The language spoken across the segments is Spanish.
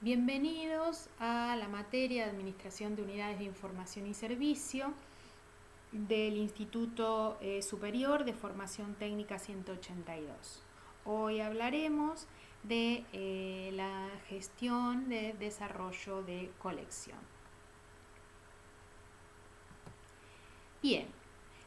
Bienvenidos a la materia de Administración de Unidades de Información y Servicio del Instituto Superior de Formación Técnica 182. Hoy hablaremos de la gestión de desarrollo de colección. Bien,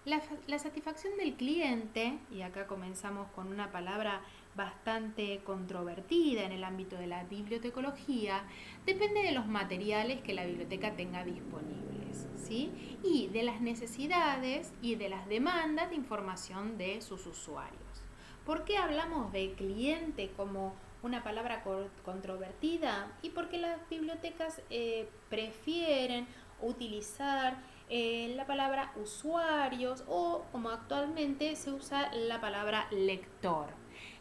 la satisfacción del cliente, y acá comenzamos con una palabra bastante controvertida en el ámbito de la bibliotecología, depende de los materiales que la biblioteca tenga disponibles, ¿sí? Y de las necesidades y de las demandas de información de sus usuarios. ¿Por qué hablamos de cliente como una palabra controvertida? Y porque las bibliotecas prefieren utilizar la palabra usuarios o, como actualmente se usa, la palabra lector.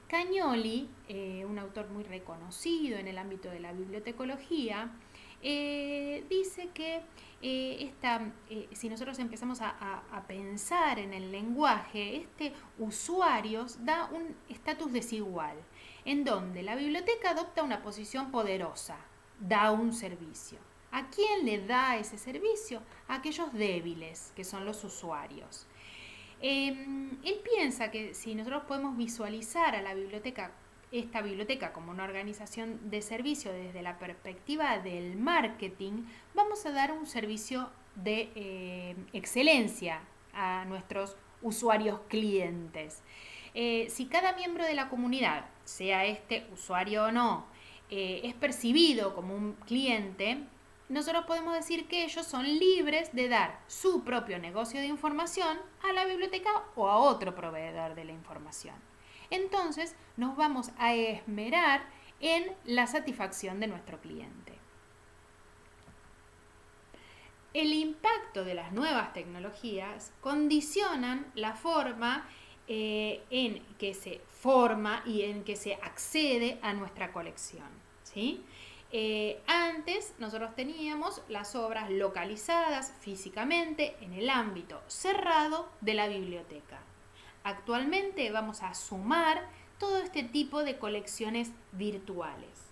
Cagnoli, un autor muy reconocido en el ámbito de la bibliotecología, dice que si nosotros empezamos a pensar en el lenguaje, usuarios da un estatus desigual, en donde la biblioteca adopta una posición poderosa, da un servicio. ¿A quién le da ese servicio? A aquellos débiles, que son los usuarios. Él piensa que si nosotros podemos visualizar a esta biblioteca como una organización de servicio desde la perspectiva del marketing, vamos a dar un servicio de excelencia a nuestros usuarios clientes. Si cada miembro de la comunidad, sea este usuario o no, es percibido como un cliente, nosotros podemos decir que ellos son libres de dar su propio negocio de información a la biblioteca o a otro proveedor de la información. Entonces nos vamos a esmerar en la satisfacción de nuestro cliente. El impacto de las nuevas tecnologías condicionan la forma en que se forma y en que se accede a nuestra colección, ¿sí? Antes nosotros teníamos las obras localizadas físicamente en el ámbito cerrado de la biblioteca. Actualmente vamos a sumar todo este tipo de colecciones virtuales.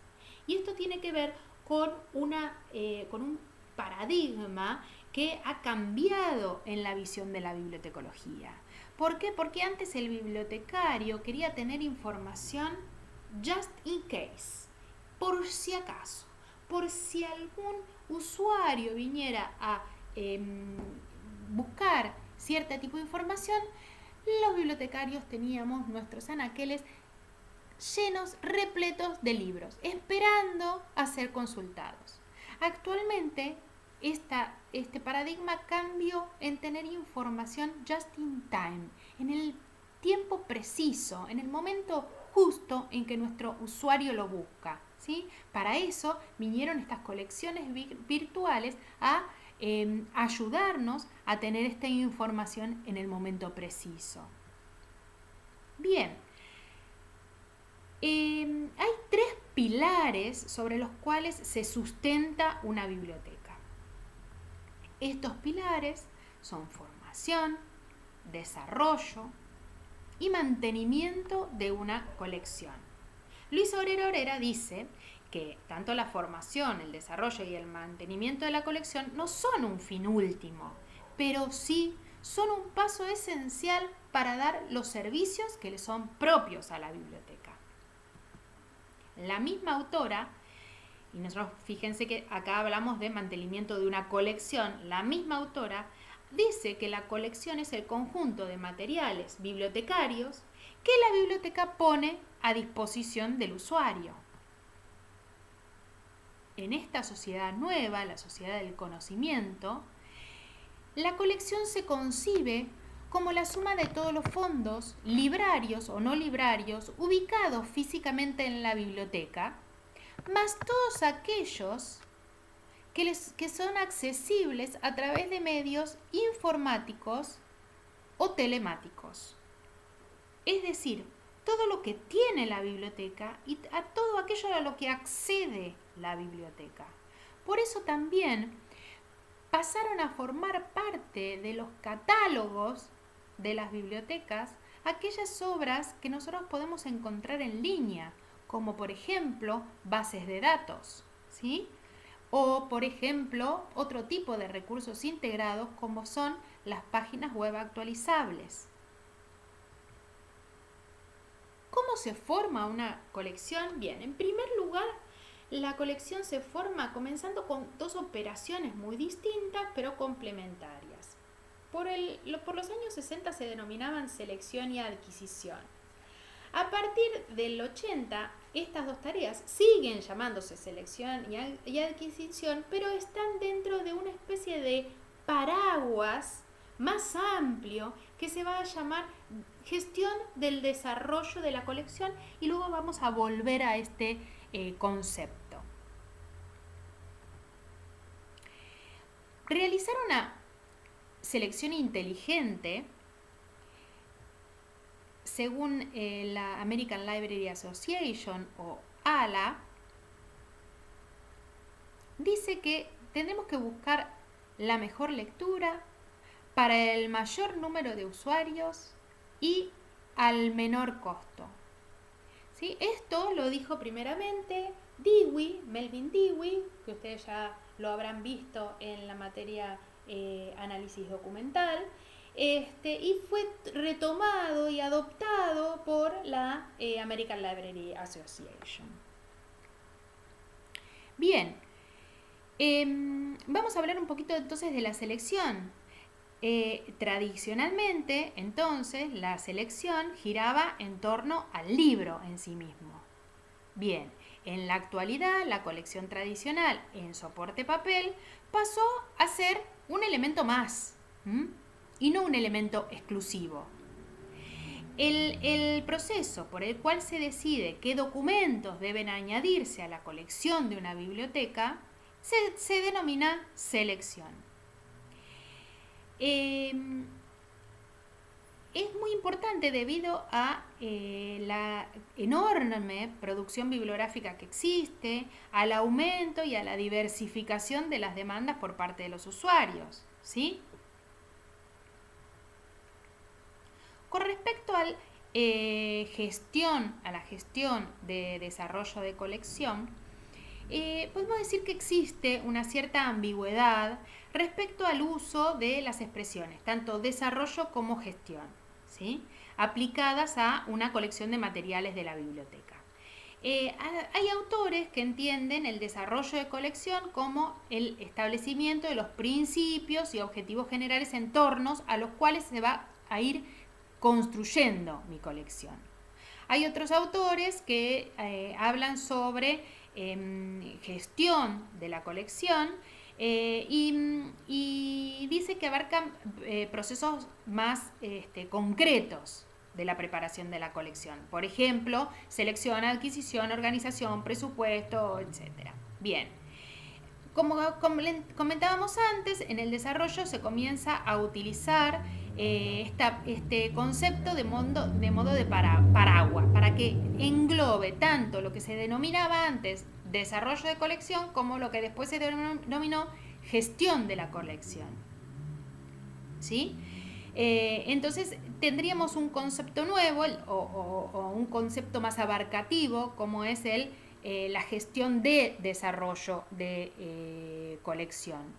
Y esto tiene que ver con un paradigma que ha cambiado en la visión de la bibliotecología. ¿Por qué? Porque antes el bibliotecario quería tener información just in case, por si acaso, por si algún usuario viniera a buscar cierto tipo de información, los bibliotecarios teníamos nuestros anaqueles llenos, repletos de libros, esperando a ser consultados. Actualmente, este paradigma cambió en tener información just in time, en el tiempo preciso, en el momento justo en que nuestro usuario lo busca, ¿sí? Para eso vinieron estas colecciones virtuales a ayudarnos a tener esta información en el momento preciso. Bien, hay tres pilares sobre los cuales se sustenta una biblioteca. Estos pilares son formación, desarrollo y mantenimiento de una colección. Luis Obrero Herrera dice que tanto la formación, el desarrollo y el mantenimiento de la colección no son un fin último, pero sí son un paso esencial para dar los servicios que le son propios a la biblioteca. La misma autora, y nosotros fíjense que acá hablamos de mantenimiento de una colección, la misma autora dice que la colección es el conjunto de materiales bibliotecarios que la biblioteca pone a disposición del usuario. En esta sociedad nueva, la sociedad del conocimiento, la colección se concibe como la suma de todos los fondos, librarios o no librarios, ubicados físicamente en la biblioteca, más todos aquellos que son accesibles a través de medios informáticos o telemáticos. Es decir, todo lo que tiene la biblioteca y a todo aquello a lo que accede la biblioteca. Por eso también pasaron a formar parte de los catálogos de las bibliotecas aquellas obras que nosotros podemos encontrar en línea, como por ejemplo bases de datos, ¿sí? O, por ejemplo, otro tipo de recursos integrados como son las páginas web actualizables. ¿Cómo se forma una colección? Bien, en primer lugar, la colección se forma comenzando con dos operaciones muy distintas pero complementarias. Por los años 60 se denominaban selección y adquisición. A partir del 80, estas dos tareas siguen llamándose selección y adquisición, pero están dentro de una especie de paraguas más amplio que se va a llamar gestión del desarrollo de la colección, y luego vamos a volver a este concepto. Realizar una selección inteligente, según la American Library Association o ALA, dice que tenemos que buscar la mejor lectura para el mayor número de usuarios y al menor costo. ¿Sí? Esto lo dijo primeramente Dewey, Melvin Dewey, que ustedes ya lo habrán visto en la materia análisis documental, y fue retomado y adoptado por la American Library Association. Bien, vamos a hablar un poquito entonces de la selección. Tradicionalmente, entonces, la selección giraba en torno al libro en sí mismo. Bien, en la actualidad, la colección tradicional en soporte papel pasó a ser un elemento más, y no un elemento exclusivo. El proceso por el cual se decide qué documentos deben añadirse a la colección de una biblioteca se denomina selección. Es muy importante debido a la enorme producción bibliográfica que existe, al aumento y a la diversificación de las demandas por parte de los usuarios, ¿sí? Con respecto a la gestión de desarrollo de colección, podemos decir que existe una cierta ambigüedad respecto al uso de las expresiones, tanto desarrollo como gestión, ¿sí? Aplicadas a una colección de materiales de la biblioteca. Hay autores que entienden el desarrollo de colección como el establecimiento de los principios y objetivos generales en torno a los cuales se va a ir construyendo mi colección. Hay otros autores que hablan sobre gestión de la colección y dice que abarcan procesos más concretos de la preparación de la colección. Por ejemplo, selección, adquisición, organización, presupuesto, etc. Bien. Como comentábamos antes, en el desarrollo se comienza a utilizar este concepto de modo de paraguas, para que englobe tanto lo que se denominaba antes desarrollo de colección como lo que después se denominó gestión de la colección. ¿Sí? Entonces tendríamos un concepto nuevo o un concepto más abarcativo, como es la gestión de desarrollo de colección.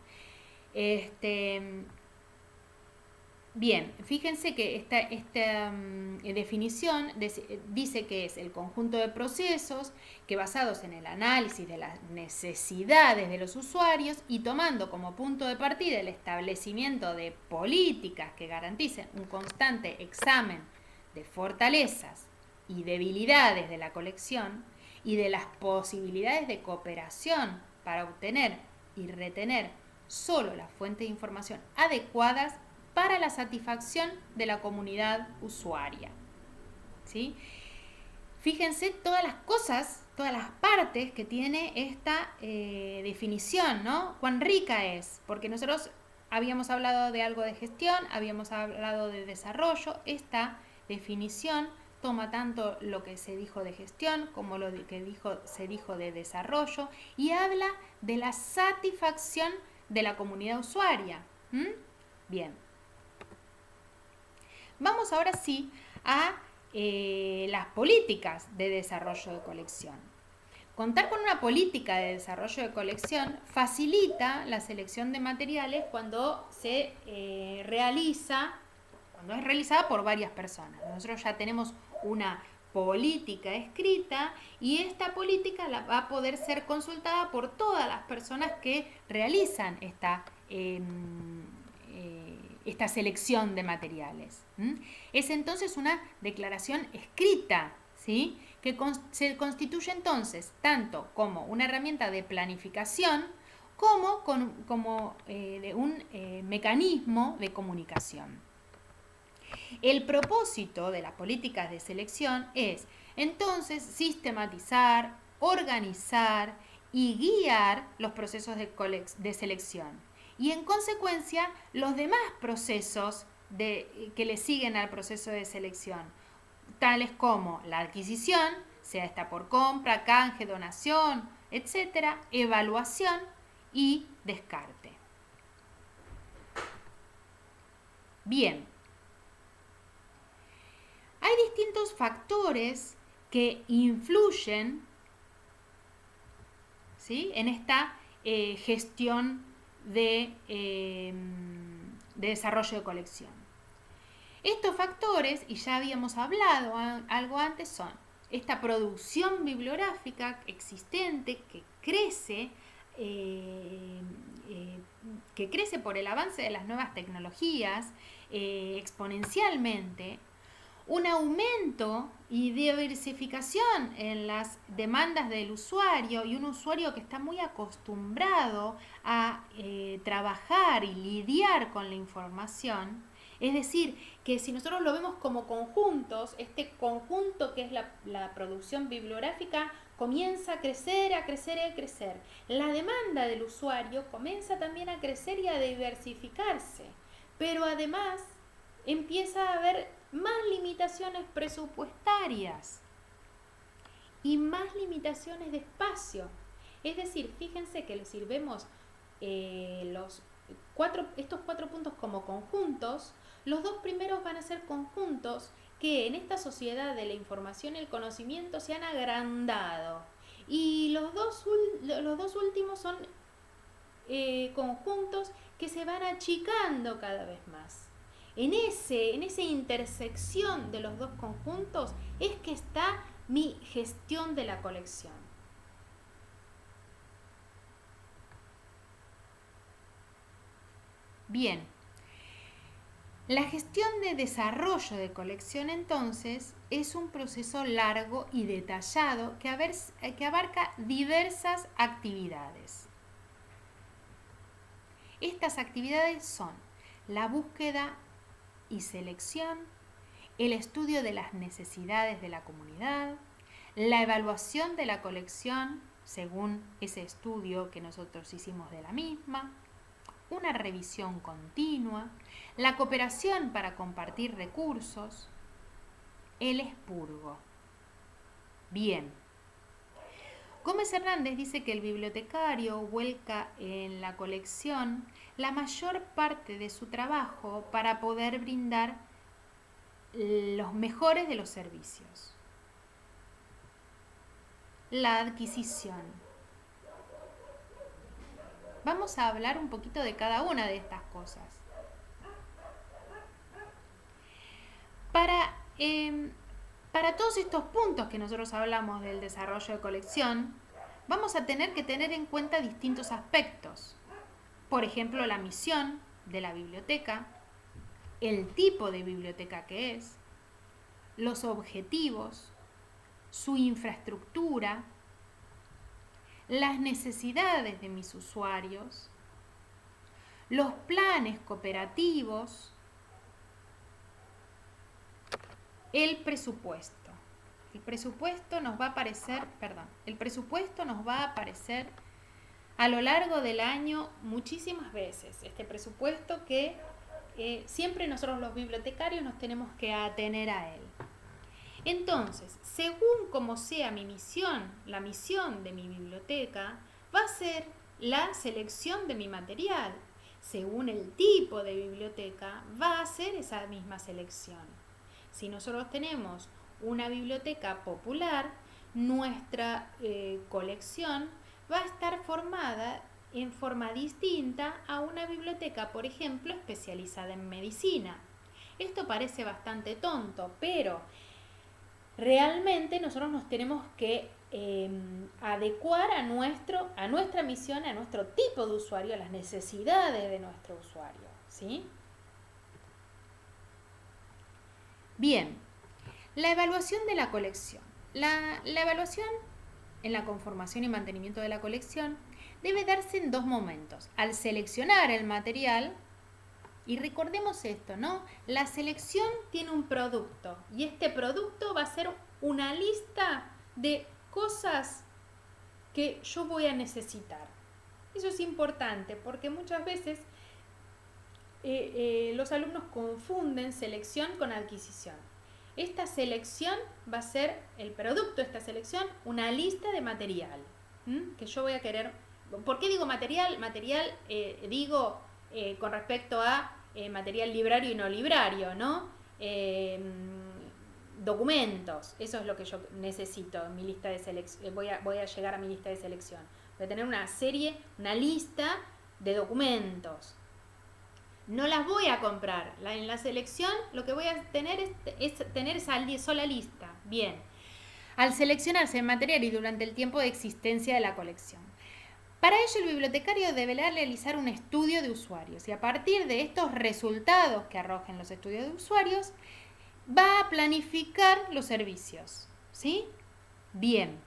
Bien, fíjense que esta definición dice que es el conjunto de procesos que, basados en el análisis de las necesidades de los usuarios y tomando como punto de partida el establecimiento de políticas que garanticen un constante examen de fortalezas y debilidades de la colección y de las posibilidades de cooperación para obtener y retener solo las fuentes de información adecuadas para la satisfacción de la comunidad usuaria. ¿Sí? Fíjense todas las cosas, todas las partes que tiene esta definición, ¿no? Cuán rica es, porque nosotros habíamos hablado de algo de gestión, habíamos hablado de desarrollo. Esta definición toma tanto lo que se dijo de gestión como lo que se dijo de desarrollo y habla de la satisfacción de la comunidad usuaria. Bien. Vamos ahora sí a las políticas de desarrollo de colección. Contar con una política de desarrollo de colección facilita la selección de materiales cuando es realizada por varias personas. Nosotros ya tenemos una política escrita y esta política va a poder ser consultada por todas las personas que realizan esta selección de materiales. Es entonces una declaración escrita, ¿sí?, que se constituye entonces tanto como una herramienta de planificación como de un mecanismo de comunicación. El propósito de las políticas de selección es entonces sistematizar, organizar y guiar los procesos de selección y en consecuencia los demás procesos que le siguen al proceso de selección, tales como la adquisición, sea esta por compra, canje, donación, etcétera, evaluación y descarte. Bien, hay distintos factores que influyen, ¿sí?, en esta gestión de desarrollo de colección. Estos factores, y ya habíamos hablado algo antes, son esta producción bibliográfica existente que crece por el avance de las nuevas tecnologías exponencialmente, un aumento y diversificación en las demandas del usuario y un usuario que está muy acostumbrado a trabajar y lidiar con la información. Es decir, que si nosotros lo vemos como conjuntos, este conjunto que es la producción bibliográfica comienza a crecer, a crecer y a crecer. La demanda del usuario comienza también a crecer y a diversificarse, pero además empieza a haber más limitaciones presupuestarias y más limitaciones de espacio. Es decir, fíjense que si vemos estos 4 puntos como conjuntos, los 2 primeros van a ser conjuntos que en esta sociedad de la información y el conocimiento se han agrandado, y los dos últimos son conjuntos que se van achicando cada vez más. En esa intersección de los 2 conjuntos es que está mi gestión de la colección. Bien, la gestión de desarrollo de colección entonces es un proceso largo y detallado que abarca diversas actividades. Estas actividades son la búsqueda y selección, el estudio de las necesidades de la comunidad, la evaluación de la colección según ese estudio que nosotros hicimos de la misma, una revisión continua, la cooperación para compartir recursos, el expurgo. Bien. Gómez Hernández dice que el bibliotecario vuelca en la colección la mayor parte de su trabajo para poder brindar los mejores de los servicios. La adquisición. Vamos a hablar un poquito de cada una de estas cosas. Para todos estos puntos que nosotros hablamos del desarrollo de colección, vamos a tener que tener en cuenta distintos aspectos. Por ejemplo, la misión de la biblioteca, el tipo de biblioteca que es, los objetivos, su infraestructura, las necesidades de mis usuarios, los planes cooperativos, el presupuesto. El presupuesto nos va a aparecer a lo largo del año muchísimas veces. Este presupuesto que siempre nosotros los bibliotecarios nos tenemos que atener a él. Entonces, según como sea mi misión, la misión de mi biblioteca, va a ser la selección de mi material. Según el tipo de biblioteca, va a ser esa misma selección. Si nosotros tenemos una biblioteca popular, nuestra colección va a estar formada en forma distinta a una biblioteca, por ejemplo, especializada en medicina. Esto parece bastante tonto, pero realmente nosotros nos tenemos que adecuar a nuestra misión, a nuestro tipo de usuario, a las necesidades de nuestro usuario, ¿sí? Bien, la evaluación de la colección. La evaluación en la conformación y mantenimiento de la colección debe darse en dos momentos. Al seleccionar el material, y recordemos esto, ¿no? La selección tiene un producto y este producto va a ser una lista de cosas que yo voy a necesitar. Eso es importante porque muchas veces los alumnos confunden selección con adquisición. Esta selección va a ser el producto de esta selección, una lista de material que yo voy a querer. ¿Por qué digo material? Material digo con respecto a material librario y no librario, ¿no? Documentos, eso es lo que yo necesito en mi lista de selección. Voy a llegar a mi lista de selección. Voy a tener una lista de documentos. No las voy a comprar. En la selección lo que voy a tener es tener esa sola lista. Bien. Al seleccionarse el material y durante el tiempo de existencia de la colección. Para ello el bibliotecario deberá realizar un estudio de usuarios y a partir de estos resultados que arrojen los estudios de usuarios va a planificar los servicios. ¿Sí? Bien.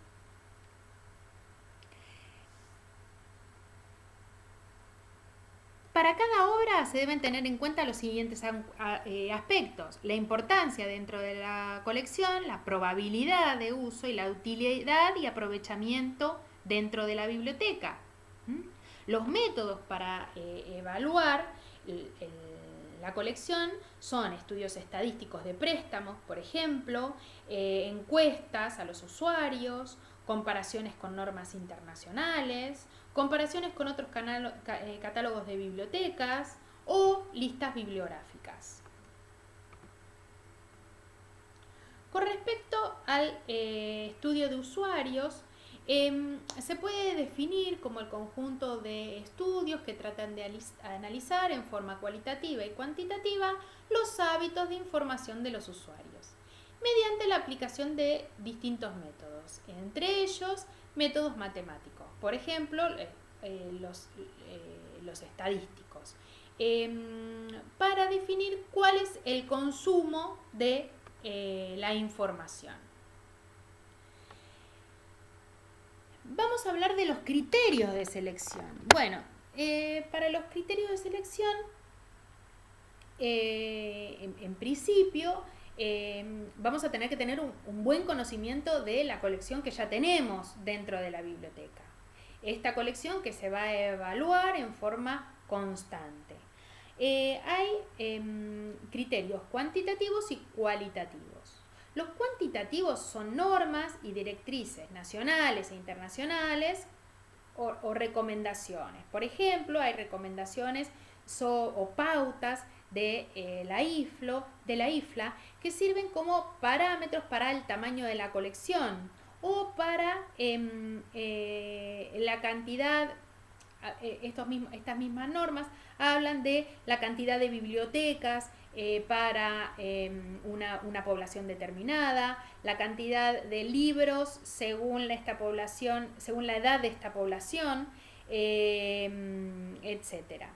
Para cada obra se deben tener en cuenta los siguientes aspectos: la importancia dentro de la colección, la probabilidad de uso y la utilidad y aprovechamiento dentro de la biblioteca. Los métodos para evaluar la colección son estudios estadísticos de préstamos, por ejemplo, encuestas a los usuarios, comparaciones con normas internacionales, comparaciones con otros catálogos de bibliotecas o listas bibliográficas. Con respecto al estudio de usuarios, se puede definir como el conjunto de estudios que tratan de analizar en forma cualitativa y cuantitativa los hábitos de información de los usuarios, mediante la aplicación de distintos métodos, entre ellos métodos matemáticos, por ejemplo, los estadísticos, para definir cuál es el consumo de la información. Vamos a hablar de los criterios de selección. Bueno, para los criterios de selección, en principio, vamos a tener que tener un buen conocimiento de la colección que ya tenemos dentro de la biblioteca. Esta colección que se va a evaluar en forma constante. Hay criterios cuantitativos y cualitativos. Los cuantitativos son normas y directrices nacionales e internacionales o recomendaciones. Por ejemplo, hay recomendaciones o pautas de la IFLA que sirven como parámetros para el tamaño de la colección o para la cantidad. Estas mismas normas hablan de la cantidad de bibliotecas para una población determinada, la cantidad de libros según esta población, según la edad de esta población, etcétera.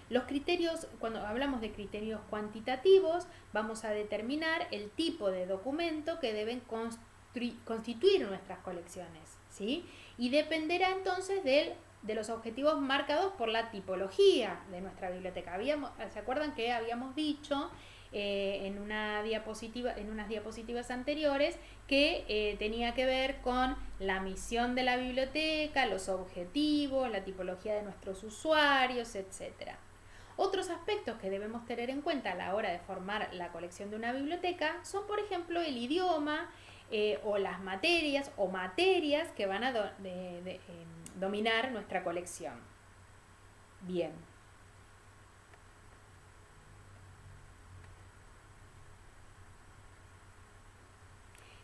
Los criterios, cuando hablamos de criterios cuantitativos, vamos a determinar el tipo de documento que deben constituir nuestras colecciones, ¿sí? Y dependerá entonces de los objetivos marcados por la tipología de nuestra biblioteca. ¿Se acuerdan que habíamos dicho en unas diapositivas anteriores que tenía que ver con la misión de la biblioteca, los objetivos, la tipología de nuestros usuarios, etcétera? Otros aspectos que debemos tener en cuenta a la hora de formar la colección de una biblioteca son, por ejemplo, el idioma o las materias que van a dominar nuestra colección. Bien.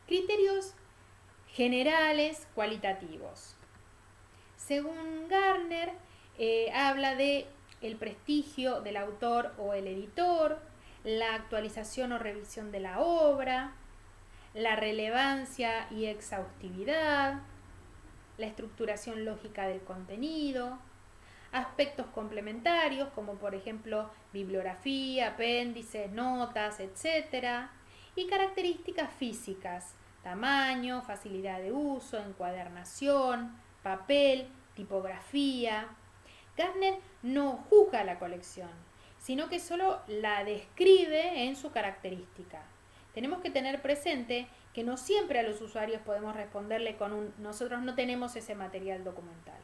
Criterios generales cualitativos. Según Gardner, habla de el prestigio del autor o el editor, la actualización o revisión de la obra, la relevancia y exhaustividad, la estructuración lógica del contenido, aspectos complementarios como por ejemplo bibliografía, apéndices, notas, etc. Y características físicas, tamaño, facilidad de uso, encuadernación, papel, tipografía. Gardner no juzga la colección, sino que solo la describe en su característica. Tenemos que tener presente que no siempre a los usuarios podemos responderle con un nosotros no tenemos ese material documental.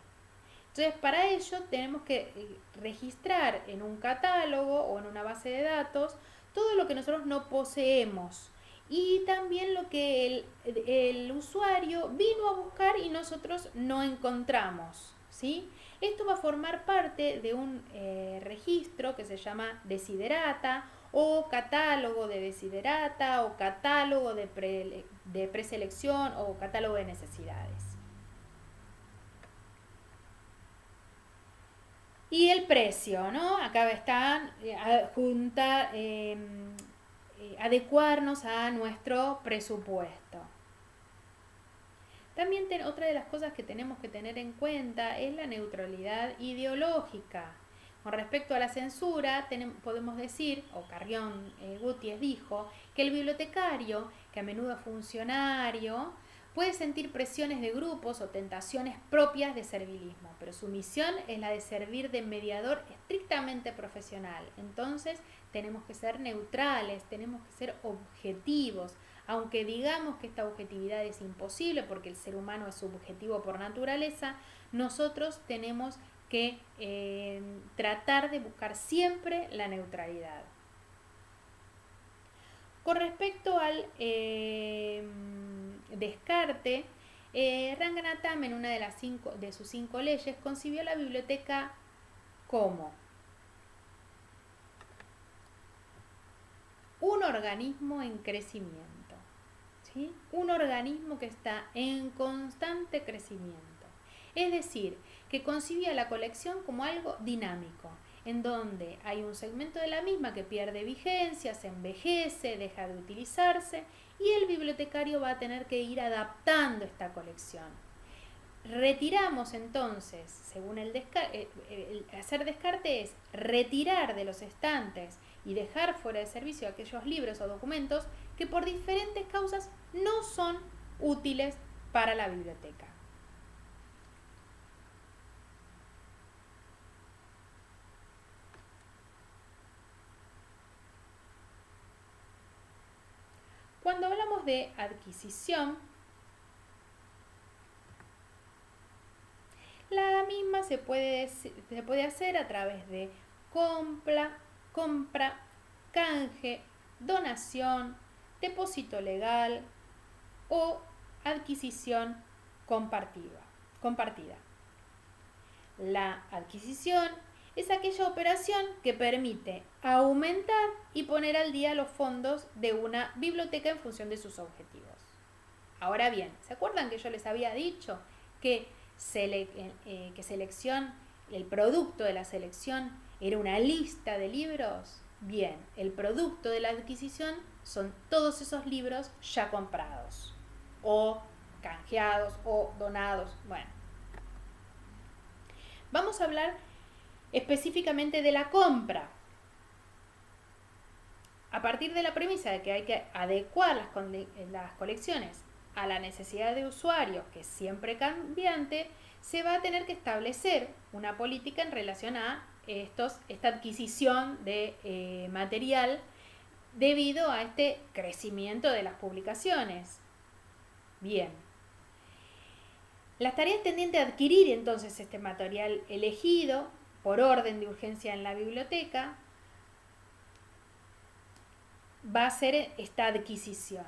Entonces, para ello tenemos que registrar en un catálogo o en una base de datos todo lo que nosotros no poseemos y también lo que el usuario vino a buscar y nosotros no encontramos, ¿sí? Esto va a formar parte de un registro que se llama desiderata o catálogo de desiderata o catálogo de preselección o catálogo de necesidades. Y el precio, ¿no? Acá está adecuarnos a nuestro presupuesto. También otra de las cosas que tenemos que tener en cuenta es la neutralidad ideológica. Con respecto a la censura, podemos decir, o Carrión Gutiérrez dijo, que el bibliotecario, que a menudo es funcionario, puede sentir presiones de grupos o tentaciones propias de servilismo, pero su misión es la de servir de mediador estrictamente profesional. Entonces tenemos que ser neutrales, tenemos que ser objetivos, aunque digamos que esta objetividad es imposible porque el ser humano es subjetivo por naturaleza, nosotros tenemos que tratar de buscar siempre la neutralidad. Con respecto al descarte, Ranganatham en una de sus 5 leyes concibió la biblioteca como un organismo en crecimiento, ¿sí? Un organismo que está en constante crecimiento. Es decir, que concibía la colección como algo dinámico, en donde hay un segmento de la misma que pierde vigencia, se envejece, deja de utilizarse y el bibliotecario va a tener que ir adaptando esta colección. Retiramos entonces, según el hacer descarte es retirar de los estantes y dejar fuera de servicio aquellos libros o documentos que por diferentes causas no son útiles para la biblioteca. Cuando hablamos de adquisición, la misma se puede hacer a través de compra, canje, donación, depósito legal o adquisición compartida. La adquisición es aquella operación que permite aumentar y poner al día los fondos de una biblioteca en función de sus objetivos. Ahora bien, ¿se acuerdan que yo les había dicho que el producto de la selección era una lista de libros? Bien, el producto de la adquisición son todos esos libros ya comprados o canjeados o donados. Bueno, vamos a hablar específicamente de la compra. A partir de la premisa de que hay que adecuar las colecciones a la necesidad de usuarios, que es siempre cambiante, se va a tener que establecer una política en relación a esta adquisición de material debido a este crecimiento de las publicaciones. Bien. Las tareas tendientes a adquirir entonces este material elegido por orden de urgencia en la biblioteca va a ser esta adquisición.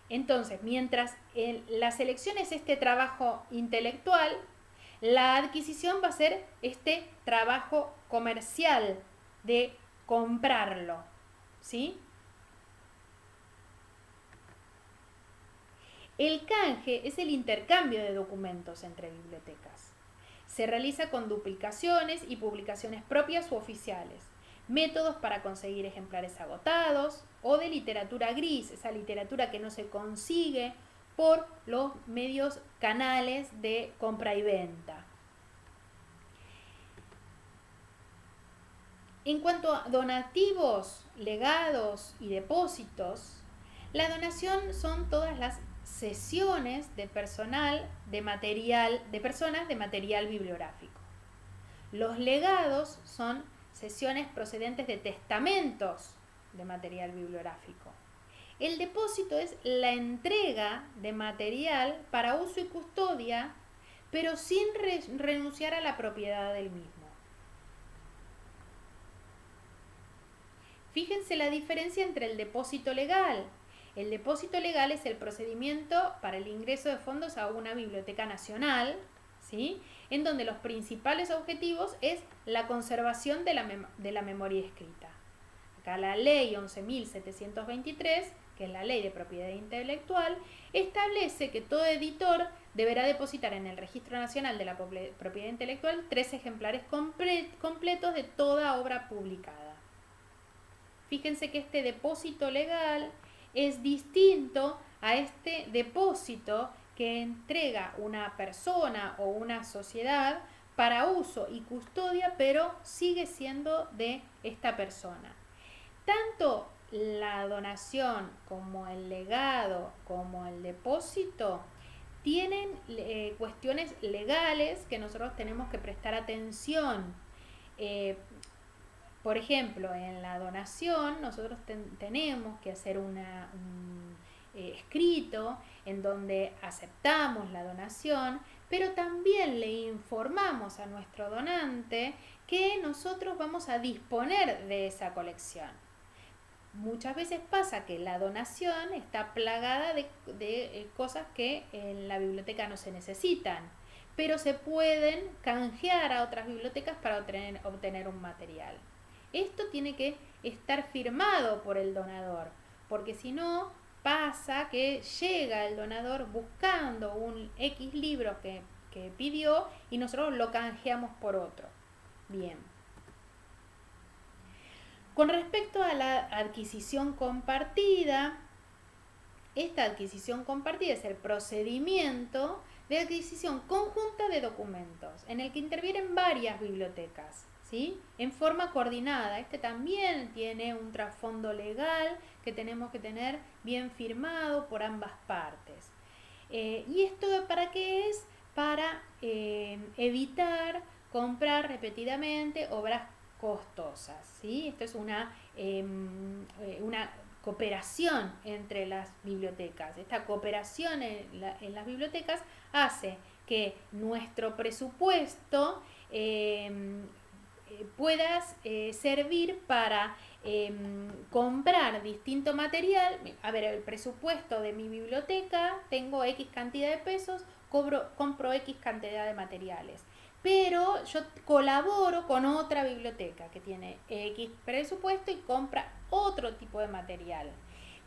Entonces, mientras la selección es este trabajo intelectual, la adquisición va a ser este trabajo comercial de comprarlo, ¿sí? El canje es el intercambio de documentos entre bibliotecas. Se realiza con duplicaciones y publicaciones propias u oficiales, métodos para conseguir ejemplares agotados o de literatura gris, esa literatura que no se consigue por los medios canales de compra y venta. En cuanto a donativos, legados y depósitos, la donación son todas las cesiones de personal, de personas de material bibliográfico. Los legados son cesiones procedentes de testamentos de material bibliográfico. El depósito es la entrega de material para uso y custodia, pero sin renunciar a la propiedad del mismo. Fíjense la diferencia entre el depósito legal. El depósito legal es el procedimiento para el ingreso de fondos a una biblioteca nacional, ¿sí?, en donde los principales objetivos es la conservación de la memoria escrita. Acá la ley 11.723, que es la ley de propiedad intelectual, establece que todo editor deberá depositar en el Registro Nacional de la Propiedad Intelectual 3 ejemplares completos de toda obra publicada. Fíjense que este depósito legal es distinto a este depósito que entrega una persona o una sociedad para uso y custodia, pero sigue siendo de esta persona. Tanto la donación como el legado como el depósito tienen cuestiones legales que nosotros tenemos que prestar atención. Por ejemplo, en la donación nosotros tenemos que hacer un escrito en donde aceptamos la donación, pero también le informamos a nuestro donante que nosotros vamos a disponer de esa colección. Muchas veces pasa que la donación está plagada de cosas que en la biblioteca no se necesitan, pero se pueden canjear a otras bibliotecas para obtener un material. Esto tiene que estar firmado por el donador, porque si no pasa que llega el donador buscando un X libro que pidió y nosotros lo canjeamos por otro. Bien. Con respecto a la adquisición compartida, esta adquisición compartida es el procedimiento de adquisición conjunta de documentos en el que intervienen varias bibliotecas, ¿sí?, en forma coordinada. Este también tiene un trasfondo legal que tenemos que tener bien firmado por ambas partes. ¿Y esto para qué es? Para evitar comprar repetidamente obras costosas, ¿sí? Esto es una cooperación entre las bibliotecas. Esta cooperación en las bibliotecas hace que nuestro presupuesto pueda servir para comprar distinto material. A ver, el presupuesto de mi biblioteca, tengo X cantidad de pesos, compro X cantidad de materiales. Pero yo colaboro con otra biblioteca que tiene X presupuesto y compra otro tipo de material.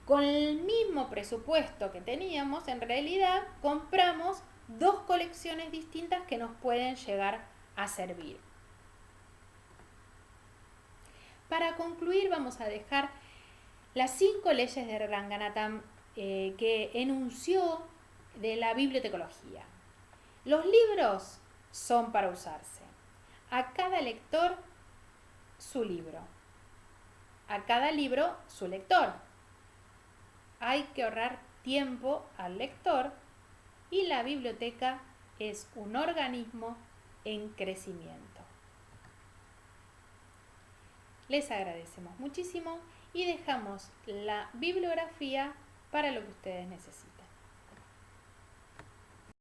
Con el mismo presupuesto que teníamos, en realidad compramos 2 colecciones distintas que nos pueden llegar a servir. Para concluir, vamos a dejar las 5 leyes de Ranganathan que enunció de la bibliotecología. Los libros son para usarse. A cada lector su libro. A cada libro su lector. Hay que ahorrar tiempo al lector y la biblioteca es un organismo en crecimiento. Les agradecemos muchísimo y dejamos la bibliografía para lo que ustedes necesiten.